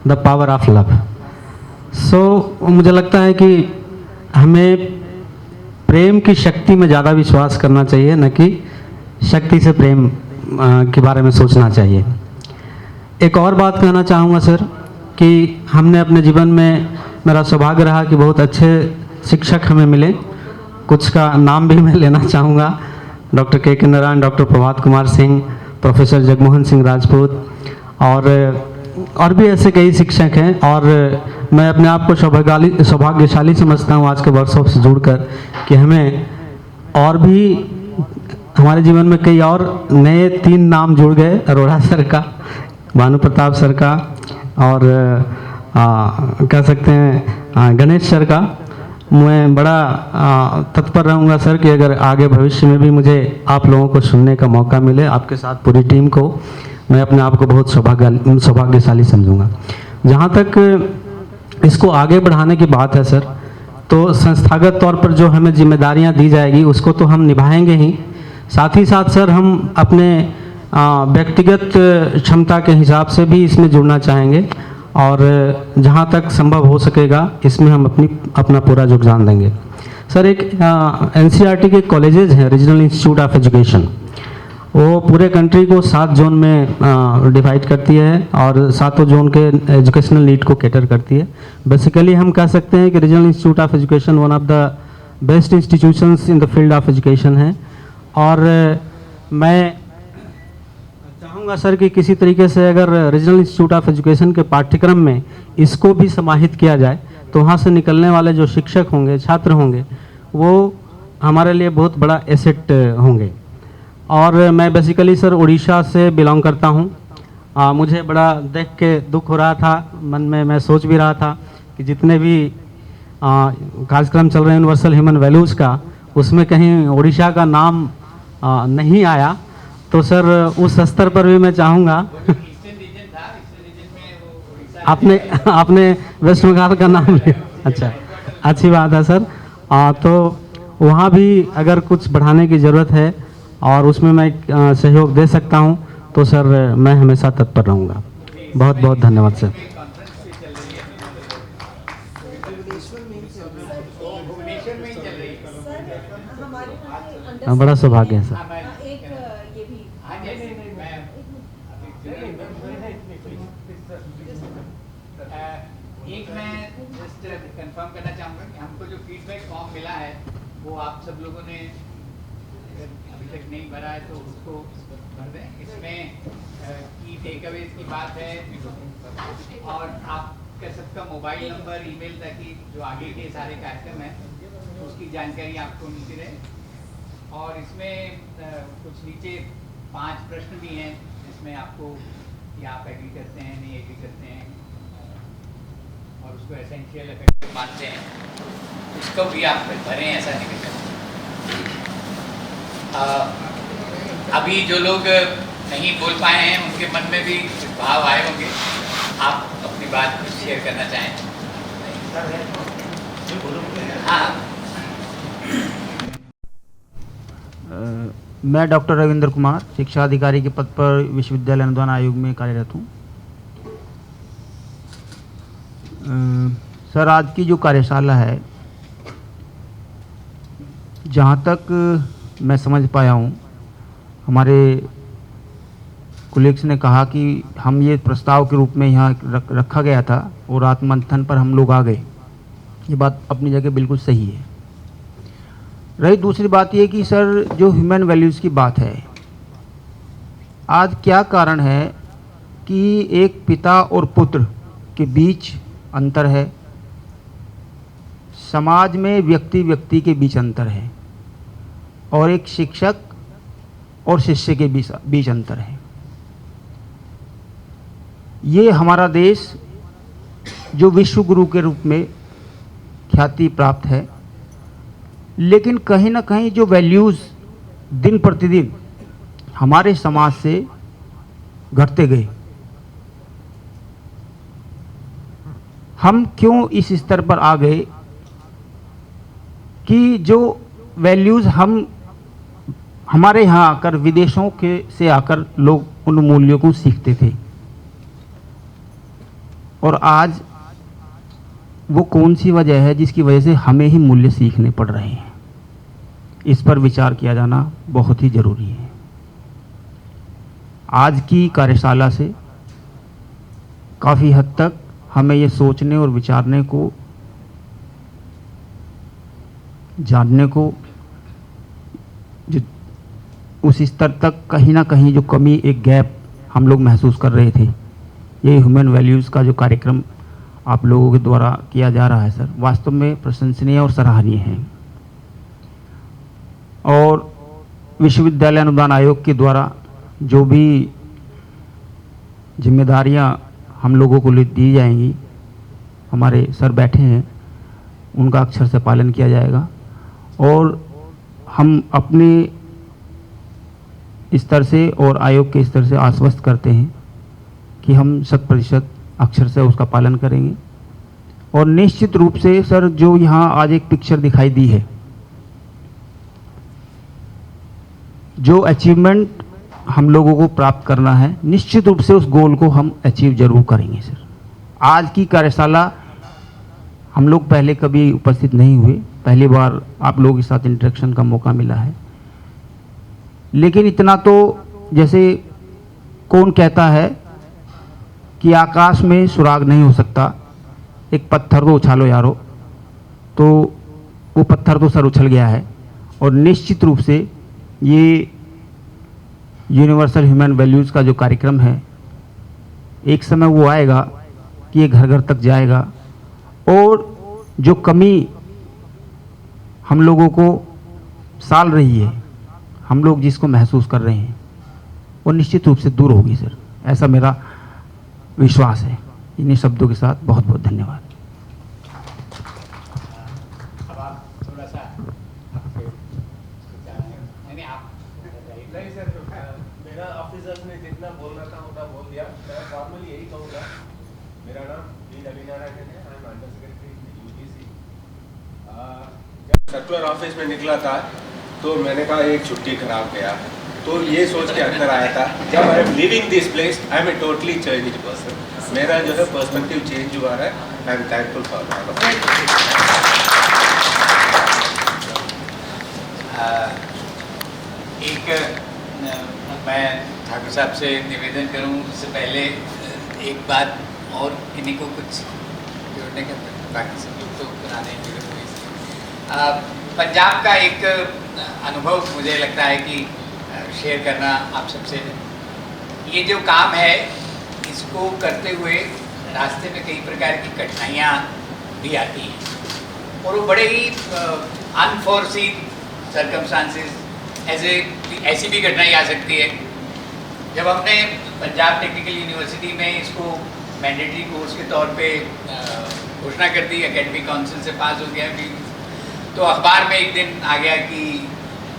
the power of love. So मुझे लगता है कि हमें प्रेम की शक्ति में ज़्यादा विश्वास करना चाहिए, न कि शक्ति से प्रेम के बारे में सोचना चाहिए। एक और बात कहना चाहूँगा सर कि हमने अपने जीवन में, मेरा सौभाग्य रहा कि बहुत अच्छे शिक्षक हमें मिले। कुछ का नाम भी मैं लेना चाहूँगा, डॉक्टर के नारायण, डॉक्टर प्रभात कुमार सिंह, प्रोफेसर जगमोहन सिंह राजपूत, और भी ऐसे कई शिक्षक हैं। और मैं अपने आप को सौभाग्यशाली समझता हूँ आज के वर्कशॉप से जुड़कर कि हमें और भी हमारे जीवन में कई और नए 3 नाम जुड़ गए, अरोड़ा सर का, भानु प्रताप सर का, और कह सकते हैं गणेश सर का। मैं बड़ा तत्पर रहूँगा सर कि अगर आगे भविष्य में भी मुझे आप लोगों को सुनने का मौका मिले, आपके साथ पूरी टीम को, मैं अपने आप को बहुत सौभाग्यशाली समझूंगा। जहाँ तक इसको आगे बढ़ाने की बात है सर, तो संस्थागत तौर पर जो हमें जिम्मेदारियाँ दी जाएगी उसको तो हम निभाएंगे ही, साथ ही साथ सर हम अपने व्यक्तिगत क्षमता के हिसाब से भी इसमें जुड़ना चाहेंगे, और जहाँ तक संभव हो सकेगा इसमें हम अपना पूरा योगदान देंगे। सर एक एनसीईआरटी के कॉलेजेस हैं, रीजनल इंस्टीट्यूट ऑफ एजुकेशन, वो पूरे कंट्री को 7 जोन में डिवाइड करती है, और 7 जोन के एजुकेशनल नीड को कैटर करती है। बेसिकली हम कह सकते हैं कि regional institute of education one of the best institutions in the field of education है। और मैं चाहूँगा सर कि किसी तरीके से अगर रीजनल इंस्टीट्यूट ऑफ एजुकेशन के पाठ्यक्रम में इसको भी समाहित किया जाए, तो वहाँ से निकलने वाले जो शिक्षक होंगे, छात्र होंगे, वो हमारे लिए बहुत बड़ा एसेट होंगे। और मैं बेसिकली सर उड़ीसा से बिलोंग करता हूँ, मुझे बड़ा देख के दुख हो रहा था, मन में मैं सोच भी रहा था कि जितने भी कार्यक्रम चल रहे हैं यूनिवर्सल ह्यूमन वैल्यूज़ का, उसमें कहीं उड़ीसा का नाम नहीं आया। तो सर उस स्तर पर भी मैं चाहूँगा आपने आपने वेस्ट बंगाल का नाम लिया, अच्छा अच्छी बात है सर। तो वहाँ भी अगर कुछ बढ़ाने की ज़रूरत है और उसमें मैं सहयोग दे सकता हूँ तो सर मैं हमेशा तत्पर रहूँगा। बहुत बहुत धन्यवाद सर। बड़ा सौभाग्य है सर। एक मैं जस्ट कंफर्म करना चाहूँगा कि हमको जो फीडबैक फॉर्म मिला है वो आप सब लोगों ने अभी तक नहीं भरा है तो उसको भर दें। इसमें की टेकअवेज की बात है और आपका सबका मोबाइल नंबर, ईमेल, ताकि जो आगे के सारे कार्यक्रम हैं उसकी जानकारी आपको मिलती रहे। और इसमें कुछ नीचे 5 प्रश्न भी हैं जिसमें आपको कि आप एग्री करते हैं, नहीं एग्री करते हैं और उसको एसेंशियल इफेक्टिव मानते हैं, उसको भी आप भरें, ऐसा नहीं करते। अभी जो लोग नहीं बोल पाए हैं उनके मन में भी भाव आए होंगे, आप अपनी बात कुछ शेयर करना चाहें? हाँ। मैं डॉक्टर रविंद्र कुमार, शिक्षा अधिकारी के पद पर विश्वविद्यालय अनुदान आयोग में कार्यरत हूँ। सर, आज की जो कार्यशाला है, जहाँ तक मैं समझ पाया हूँ, हमारे कुलीग्स ने कहा कि हम ये प्रस्ताव के रूप में यहाँ रखा गया था और आत्ममंथन पर हम लोग आ गए। ये बात अपनी जगह बिल्कुल सही है। रही दूसरी बात ये कि सर, जो ह्यूमन वैल्यूज़ की बात है, आज क्या कारण है कि एक पिता और पुत्र के बीच अंतर है, समाज में व्यक्ति व्यक्ति के बीच अंतर है और एक शिक्षक और शिष्य के बीच अंतर है। ये हमारा देश जो विश्व गुरु के रूप में ख्याति प्राप्त है, लेकिन कहीं ना कहीं जो वैल्यूज़ दिन प्रतिदिन हमारे समाज से घटते गए, हम क्यों इस स्तर पर आ गए कि जो वैल्यूज़ हम हमारे यहाँ आकर विदेशों के से आकर लोग उन मूल्यों को सीखते थे, और आज वो कौन सी वजह है जिसकी वजह से हमें ही मूल्य सीखने पड़ रहे हैं। इस पर विचार किया जाना बहुत ही ज़रूरी है। आज की कार्यशाला से काफ़ी हद तक हमें ये सोचने और विचारने को, जानने को, जो उस स्तर तक कहीं ना कहीं जो कमी, एक गैप हम लोग महसूस कर रहे थे, ये ह्यूमन वैल्यूज़ का जो कार्यक्रम आप लोगों के द्वारा किया जा रहा है सर, वास्तव में प्रशंसनीय और सराहनीय है। और विश्वविद्यालय अनुदान आयोग के द्वारा जो भी जिम्मेदारियां हम लोगों को दी जाएंगी, हमारे सर बैठे हैं, उनका अक्षर से पालन किया जाएगा और हम अपने स्तर से और आयोग के स्तर से आश्वस्त करते हैं कि हम 100% अक्षर से उसका पालन करेंगे। और निश्चित रूप से सर, जो यहाँ आज एक पिक्चर दिखाई दी है, जो अचीवमेंट हम लोगों को प्राप्त करना है, निश्चित रूप से उस गोल को हम अचीव जरूर करेंगे सर। आज की कार्यशाला हम लोग पहले कभी उपस्थित नहीं हुए, पहली बार आप लोगों के साथ इंटरेक्शन का मौका मिला है, लेकिन इतना तो जैसे कौन कहता है कि आकाश में सुराग नहीं हो सकता, एक पत्थर को उछालो यारो, तो वो पत्थर तो सर उछल गया है। और निश्चित रूप से ये यूनिवर्सल ह्यूमन वैल्यूज़ का जो कार्यक्रम है, एक समय वो आएगा कि ये घर घर तक जाएगा और जो कमी हम लोगों को साल रही है, हम लोग जिसको महसूस कर रहे हैं, वो निश्चित रूप से दूर होगी सर। ऐसा मेरा विश्वास है। इन्हीं शब्दों के साथ बहुत बहुत धन्यवाद। अब आप थोड़ा सा आपसे नहीं आप नहीं सर, मेरा ऑफिसर्स ने जितना बोलना था उतना बोल दिया। मैं फॉर्मली यही कहूँगा, मेरा नाम डी रविनारायण है, I am under secretary UGC. जब सर्कुलर ऑफिस में निकला था तो मैंने कहा एक छुट्टी खराब गया, तो ये सोच के अंदर आया था। जब I am living this place I am a totally changed person. मेरा जो है पर्सपेक्टिव चेंज हुआ है। आई एम थैंकफुल फॉर मैं ठाकुर साहब से निवेदन करूं इससे पहले एक बात और किन्हीं को कुछ जोड़ने का, बाकी सब लोग तो पुराने जुड़े हुए। पंजाब का एक अनुभव मुझे लगता है कि शेयर करना आप सबसे। ये जो काम है इसको करते हुए रास्ते में कई प्रकार की कठिनाइयाँ भी आती हैं और वो बड़े ही अनफोर्सीन सर्कमस्टांसेस ऐसी भी घटनाएं आ सकती है। जब हमने पंजाब टेक्निकल यूनिवर्सिटी में इसको मैंडेटरी कोर्स के तौर पे घोषणा कर दी, एकेडमिक काउंसिल से पास हो गया भी, तो अखबार में एक दिन आ गया कि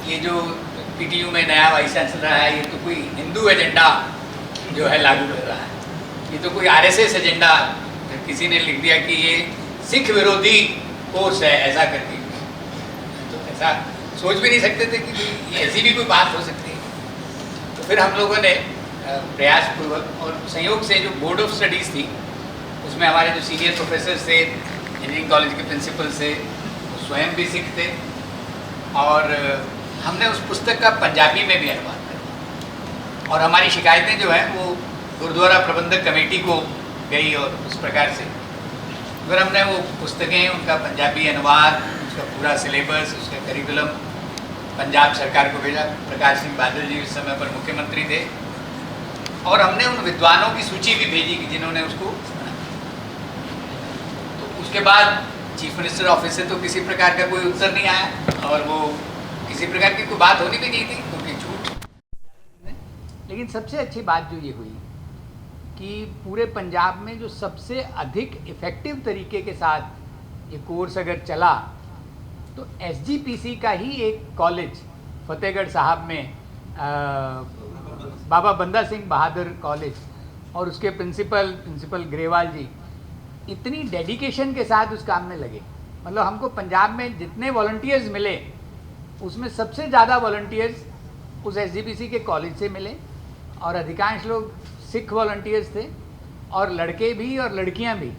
ये जो पीटीयू में नया वाइस चांसलर आया है ये तो कोई हिंदू एजेंडा जो है लागू कर रहा है, ये तो कोई आरएसएस एजेंडा, किसी ने लिख दिया कि ये सिख विरोधी कोर्स है ऐसा करके। तो ऐसा सोच भी नहीं सकते थे कि ये ऐसी भी कोई बात हो सकती है। तो फिर हम लोगों ने प्रयासपूर्वक और संयोग से जो बोर्ड ऑफ स्टडीज़ थी उसमें हमारे जो सीनियर प्रोफेसर थे, इंजीनियरिंग कॉलेज के प्रिंसिपल से, वो स्वयं भी सिख थे, और हमने उस पुस्तक का पंजाबी में भी अनुवाद किया और हमारी शिकायतें जो हैं वो गुरुद्वारा प्रबंधक कमेटी को गई और उस प्रकार से फिर हमने वो पुस्तकें, उनका पंजाबी अनुवाद, उसका पूरा सिलेबस, उसका करिकुलम पंजाब सरकार को भेजा। प्रकाश सिंह बादल जी उस समय पर मुख्यमंत्री थे और हमने उन विद्वानों की सूची भी भेजी कि जिन्होंने उसको। तो उसके बाद चीफ मिनिस्टर ऑफिस से तो किसी प्रकार का कोई उत्तर नहीं आया और वो किसी प्रकार की कोई बात होनी भी नहीं थी क्योंकि झूठ। लेकिन सबसे अच्छी बात जो ये हुई कि पूरे पंजाब में जो सबसे अधिक इफ़ेक्टिव तरीके के साथ ये कोर्स अगर चला तो एसजीपीसी का ही एक कॉलेज फतेहगढ़ साहब में बाबा बंदा सिंह बहादुर कॉलेज और उसके प्रिंसिपल ग्रेवाल जी इतनी डेडिकेशन के साथ उस काम में लगे। मतलब हमको पंजाब में जितने वॉलंटियर्स मिले उसमें सबसे ज़्यादा वॉलंटियर्स उस एसजीपीसी के कॉलेज से मिले और अधिकांश लोग सिख वॉलंटियर्स थे और लड़के भी और लड़कियां भी।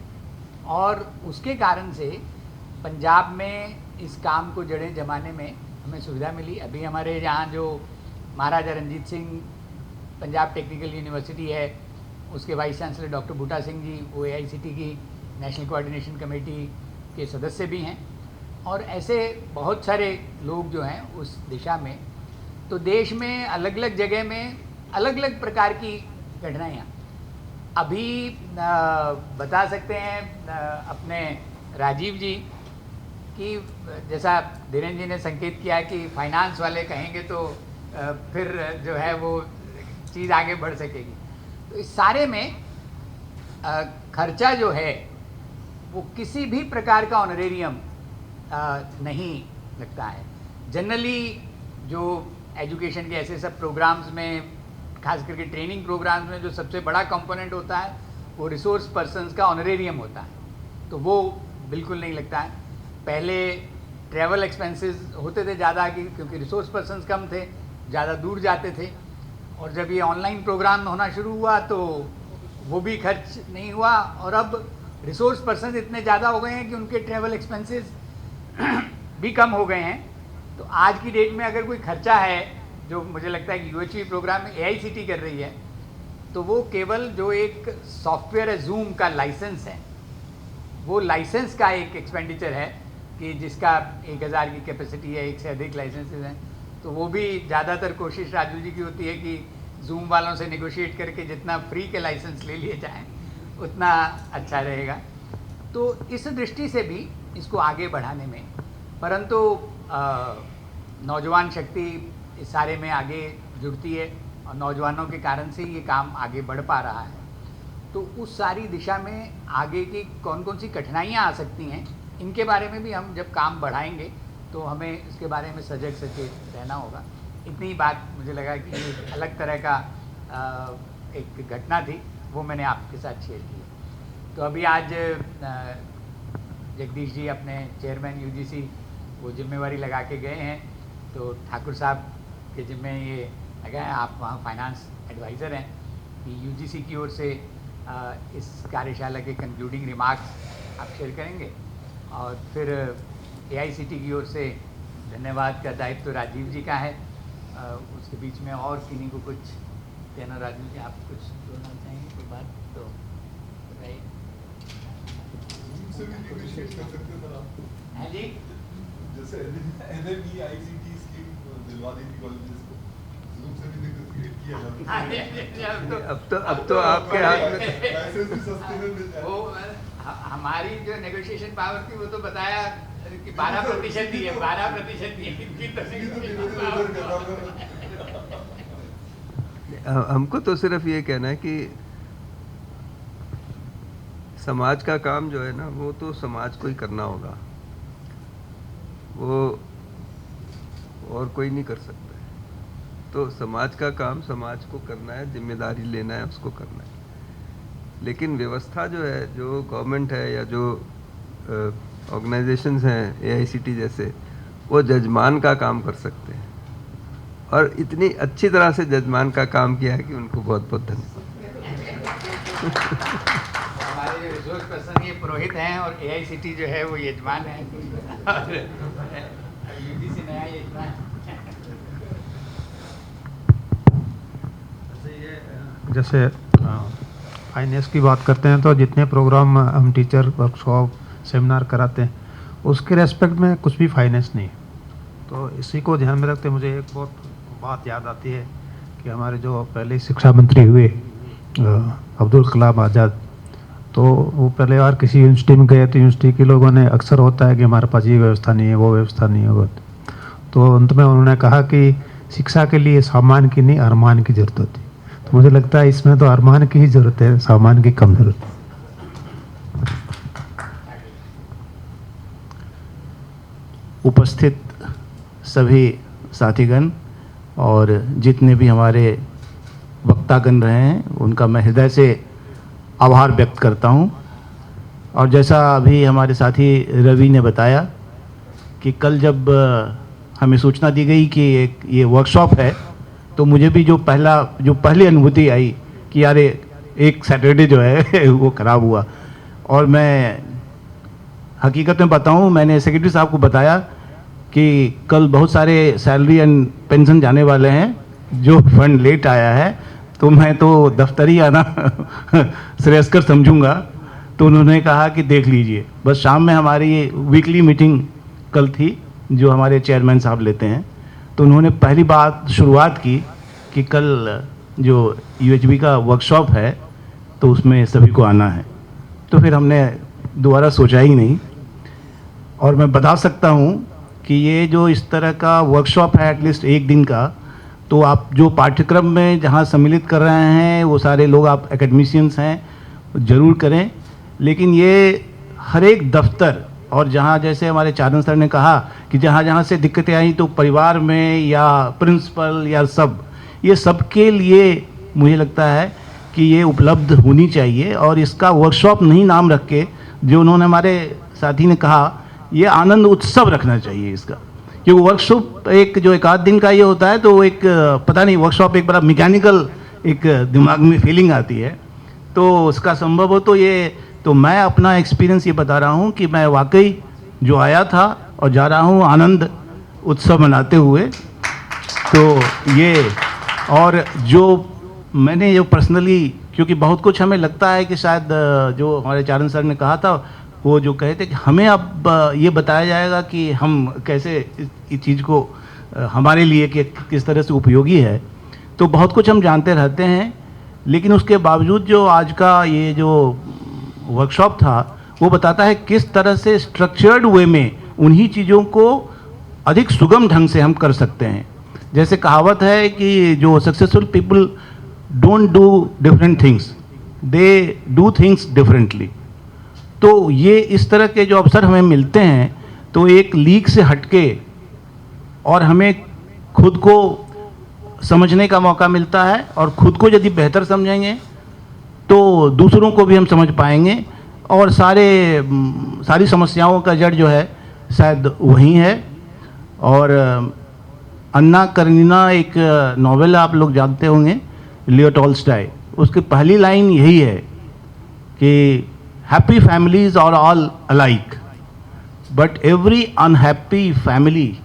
और उसके कारण से पंजाब में इस काम को जड़े जमाने में हमें सुविधा मिली। अभी हमारे यहाँ जो महाराजा रंजीत सिंह पंजाब टेक्निकल यूनिवर्सिटी है उसके वाइस चांसलर डॉक्टर बूटा सिंह जी वो AICT की नेशनल कोऑर्डिनेशन कमेटी के सदस्य भी हैं और ऐसे बहुत सारे लोग जो हैं उस दिशा में। तो देश में अलग अलग जगह में अलग अलग प्रकार की घटनाएँ अभी बता सकते हैं अपने राजीव जी कि जैसा धीरेन्द्र जी ने संकेत किया कि फाइनेंस वाले कहेंगे तो फिर जो है वो चीज़ आगे बढ़ सकेगी। तो इस सारे में खर्चा जो है वो किसी भी प्रकार का ऑनरेरियम नहीं लगता है। जनरली जो एजुकेशन के ऐसे सब प्रोग्राम्स में खास करके ट्रेनिंग प्रोग्राम्स में जो सबसे बड़ा कंपोनेंट होता है वो रिसोर्स पर्सन्स का ऑनरेरियम होता है, तो वो बिल्कुल नहीं लगता है। पहले ट्रैवल एक्सपेंसेस होते थे ज़्यादा क्योंकि रिसोर्स पर्सन्स कम थे, ज़्यादा दूर जाते थे, और जब ये ऑनलाइन प्रोग्राम होना शुरू हुआ तो वो भी खर्च नहीं हुआ। और अब रिसोर्स पर्सन्स इतने ज़्यादा हो गए हैं कि उनके ट्रैवल एक्सपेंसेस भी कम हो गए हैं। तो आज की डेट में अगर कोई खर्चा है जो मुझे लगता है कि UHV प्रोग्राम में AICT कर रही है तो वो केवल जो एक सॉफ्टवेयर है जूम का लाइसेंस है, वो लाइसेंस का एक एक्सपेंडिचर है कि जिसका 1000 की कैपेसिटी है, एक से अधिक लाइसेंसेस हैं। तो वो भी ज़्यादातर कोशिश राजू जी की होती है कि जूम वालों से नेगोशिएट करके जितना फ्री के लाइसेंस ले लिए जाएँ उतना अच्छा रहेगा। तो इस दृष्टि से भी इसको आगे बढ़ाने में, परंतु नौजवान शक्ति इस सारे में आगे जुड़ती है और नौजवानों के कारण से ये काम आगे बढ़ पा रहा है। तो उस सारी दिशा में आगे की कौन कौन सी कठिनाइयाँ आ सकती हैं, इनके बारे में भी हम जब काम बढ़ाएंगे तो हमें इसके बारे में सजग सचेत रहना होगा। इतनी ही बात मुझे लगा कि एक अलग तरह का एक घटना थी, वो मैंने आपके साथ शेयर की। तो अभी आज जगदीश जी अपने चेयरमैन यूजीसी वो जिम्मेवारी लगा के गए हैं, तो ठाकुर साहब के जिम्मे ये लगा है, आप वहाँ फाइनेंस एडवाइज़र हैं, कि यूजीसी की ओर से इस कार्यशाला के कंक्लूडिंग रिमार्क्स आप शेयर करेंगे, और फिर एआईसीटी की ओर से धन्यवाद का दायित्व तो राजीव जी का है। उसके बीच में और किन्हीं को कुछ कहना, राजीव जी आप कुछ बोलना चाहेंगे कोई बात तो बताइए। हैं जी, जैसे एनएमई आईसीटी स्कीम दिलवा दी थी कॉलेजेस को, Zoom से भी नेगोशिएट किया जाता है। अब तो आपके हाथ में लाइसेंस भी सस्ते में मिल जाए। वो हमारी जो नेगोशिएशन पावर थी वो तो बताया कि 12% दी है, 12% दी है, इनकी हमको तो सिर्फ ये कहना है कि समाज का काम जो है ना, वो तो समाज को ही करना होगा, वो और कोई नहीं कर सकता है। तो समाज का काम समाज को करना है, जिम्मेदारी लेना है, उसको करना है। लेकिन व्यवस्था जो है, जो गवर्नमेंट है या जो ऑर्गेनाइजेशंस हैं एआईसीटी जैसे, वो जजमान का काम कर सकते हैं, और इतनी अच्छी तरह से जजमान का काम किया है कि उनको बहुत बहुत धन्यवाद। हमारे जो रिसोर्स पर्सन ये पुरोहित हैं, और एआईसीटी जो है वो यजमान है, और यूजीसी नया यजमान। जैसे फाइनेंस की बात करते हैं, तो जितने प्रोग्राम हम टीचर वर्कशॉप सेमिनार कराते हैं, उसके रेस्पेक्ट में कुछ भी फाइनेंस नहीं। तो इसी को ध्यान में रखते मुझे एक बहुत बात याद आती है कि हमारे जो पहले शिक्षा मंत्री हुए अब्दुल कलाम आज़ाद, तो वो पहले बार किसी यूनिवर्सिटी में गए, तो यूनिवर्सिटी के लोगों ने, अक्सर होता है कि हमारे पास ये व्यवस्था नहीं है, वो व्यवस्था नहीं है, वो, तो अंत में उन्होंने कहा कि शिक्षा के लिए सामान की नहीं, अरमान की ज़रूरत होती। तो मुझे लगता है इसमें तो अरमान की ही ज़रूरत है, सामान की कम ज़रूरत है। उपस्थित सभी साथीगण और जितने भी हमारे वक्तागण रहे हैं, उनका मैं हृदय से आभार व्यक्त करता हूं। और जैसा अभी हमारे साथी रवि ने बताया कि कल जब हमें सूचना दी गई कि एक ये वर्कशॉप है, तो मुझे भी जो पहली अनुभूति आई कि यार एक सैटरडे जो है वो ख़राब हुआ। और मैं हकीकत में बताऊं, मैंने सेक्रेटरी साहब को बताया कि कल बहुत सारे सैलरी एंड पेंशन जाने वाले हैं, जो फंड लेट आया है, तो मैं तो दफ्तर ही आना श्रेयस्कर समझूंगा। तो उन्होंने कहा कि देख लीजिए, बस शाम में हमारी ये वीकली मीटिंग कल थी जो हमारे चेयरमैन साहब लेते हैं, तो उन्होंने पहली बात शुरुआत की कि कल जो यूएचबी का वर्कशॉप है तो उसमें सभी को आना है। तो फिर हमने दोबारा सोचा ही नहीं। और मैं बता सकता हूँ कि ये जो इस तरह का वर्कशॉप है एटलीस्ट एक दिन का, तो आप जो पाठ्यक्रम में जहाँ सम्मिलित कर रहे हैं वो सारे लोग आप एकेडमिशियंस हैं, ज़रूर करें। लेकिन ये हर एक दफ्तर और जहाँ, जैसे हमारे चारण सर ने कहा कि जहाँ जहाँ से दिक्कतें आई, तो परिवार में या प्रिंसिपल या सब, ये सबके लिए मुझे लगता है कि ये उपलब्ध होनी चाहिए। और इसका वर्कशॉप नहीं नाम रख के, जो उन्होंने हमारे साथी ने कहा, ये आनंद उत्सव रखना चाहिए इसका। क्योंकि वर्कशॉप एक जो एक आध दिन का ये होता है, तो एक पता नहीं, वर्कशॉप एक बड़ा मैकेनिकल एक दिमाग में फीलिंग आती है। तो उसका संभव हो तो ये, तो मैं अपना एक्सपीरियंस ये बता रहा हूँ कि मैं वाकई जो आया था और जा रहा हूँ आनंद उत्सव मनाते हुए। तो ये, और जो मैंने जो पर्सनली, क्योंकि बहुत कुछ हमें लगता है कि शायद जो हमारे चारण सर ने कहा था, वो जो कहे थे कि हमें अब ये बताया जाएगा कि हम कैसे इस चीज़ को हमारे लिए कि किस तरह से उपयोगी है। तो बहुत कुछ हम जानते रहते हैं, लेकिन उसके बावजूद जो आज का ये जो वर्कशॉप था, वो बताता है किस तरह से स्ट्रक्चर्ड वे में उन्हीं चीज़ों को अधिक सुगम ढंग से हम कर सकते हैं। जैसे कहावत है कि जो successful people don't do different things, they do things differently. तो ये इस तरह के जो अवसर हमें मिलते हैं तो एक लीक से हटके और हमें खुद को समझने का मौका मिलता है, और खुद को यदि बेहतर समझेंगे तो दूसरों को भी हम समझ पाएंगे, और सारी समस्याओं का जड़ जो है शायद वही है। और अन्ना करेनिना एक नॉवेल आप लोग जानते होंगे, लियो टॉल्स्टॉय, उसकी पहली लाइन यही है कि happy families are all alike but every unhappy family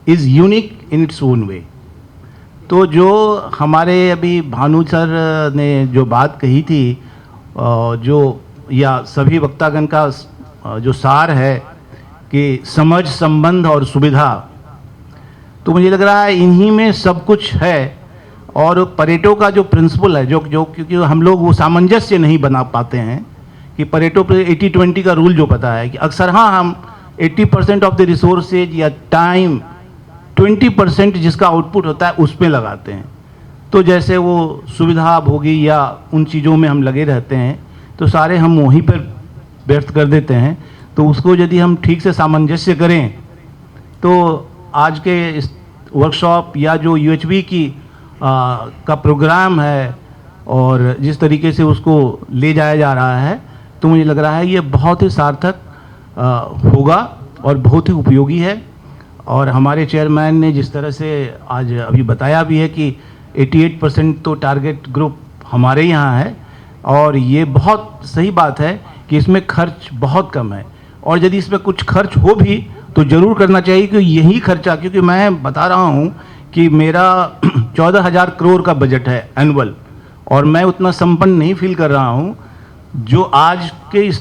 is unique in its own way. तो जो हमारे अभी भानु सर ने जो बात कही थी, जो या सभी वक्तागण का जो सार है कि समझ, संबंध और सुविधा, तो मुझे लग रहा है इन्हीं में सब कुछ है। और परेटो का जो प्रिंसिपल है, जो क्योंकि हम लोग वो सामंजस्य नहीं बना पाते हैं कि परेटो पे 80-20 का रूल जो पता है कि अक्सर हाँ हम 80% ऑफ द रिसोर्सेज या टाइम 20% जिसका आउटपुट होता है उस पे लगाते हैं। तो जैसे वो सुविधा भोगी या उन चीज़ों में हम लगे रहते हैं तो सारे हम वहीं पर व्यर्थ कर देते हैं। तो उसको यदि हम ठीक से सामंजस्य करें तो आज के इस वर्कशॉप या जो UHV की का प्रोग्राम है और जिस तरीके से उसको ले जाया जा रहा है, तो मुझे लग रहा है ये बहुत ही सार्थक होगा और बहुत ही उपयोगी है। और हमारे चेयरमैन ने जिस तरह से आज अभी बताया भी है कि 88% तो टारगेट ग्रुप हमारे यहाँ है, और ये बहुत सही बात है कि इसमें खर्च बहुत कम है। और यदि इसमें कुछ खर्च हो भी तो ज़रूर करना चाहिए कि यही खर्चा, क्योंकि मैं बता रहा हूँ कि मेरा 14,000 करोड़ का बजट है एनुअल, और मैं उतना संपन्न नहीं फील कर रहा हूँ। जो आज के इस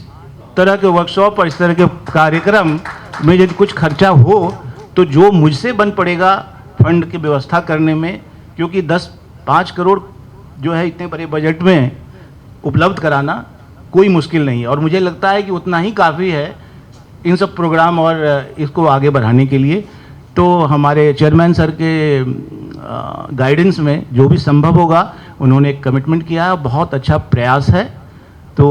तरह के वर्कशॉप और इस तरह के कार्यक्रम में यदि कुछ खर्चा हो तो जो मुझसे बन पड़ेगा फंड की व्यवस्था करने में, क्योंकि 10-5 करोड़ जो है इतने बड़े बजट में उपलब्ध कराना कोई मुश्किल नहीं है। और मुझे लगता है कि उतना ही काफ़ी है इन सब प्रोग्राम और इसको आगे बढ़ाने के लिए। तो हमारे चेयरमैन सर के गाइडेंस में जो भी संभव होगा उन्होंने एक कमिटमेंट किया है, बहुत अच्छा प्रयास है। तो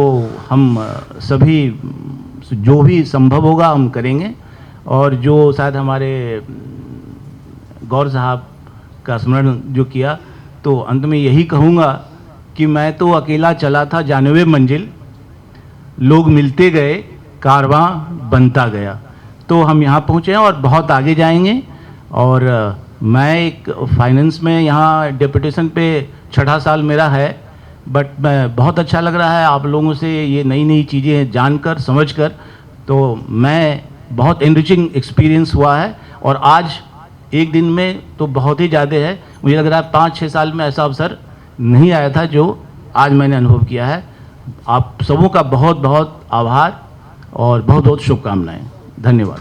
हम सभी जो भी संभव होगा हम करेंगे। और जो शायद हमारे गौर साहब का स्मरण जो किया, तो अंत में यही कहूँगा कि मैं तो अकेला चला था 92 मंजिल, लोग मिलते गए, कारवां बनता गया। तो हम यहाँ पहुँचे हैं और बहुत आगे जाएंगे। और मैं एक फाइनेंस में यहाँ डेपुटेशन पे 6ठा साल मेरा है, बट मैं बहुत अच्छा लग रहा है आप लोगों से ये नई नई चीज़ें जानकर समझकर। तो मैं बहुत एनरिचिंग एक्सपीरियंस हुआ है, और आज एक दिन में तो बहुत ही ज़्यादा है। मुझे लग रहा है 5-6 साल में ऐसा अवसर नहीं आया था जो आज मैंने अनुभव किया है। आप सबों का बहुत बहुत आभार और बहुत बहुत शुभकामनाएं। धन्यवाद।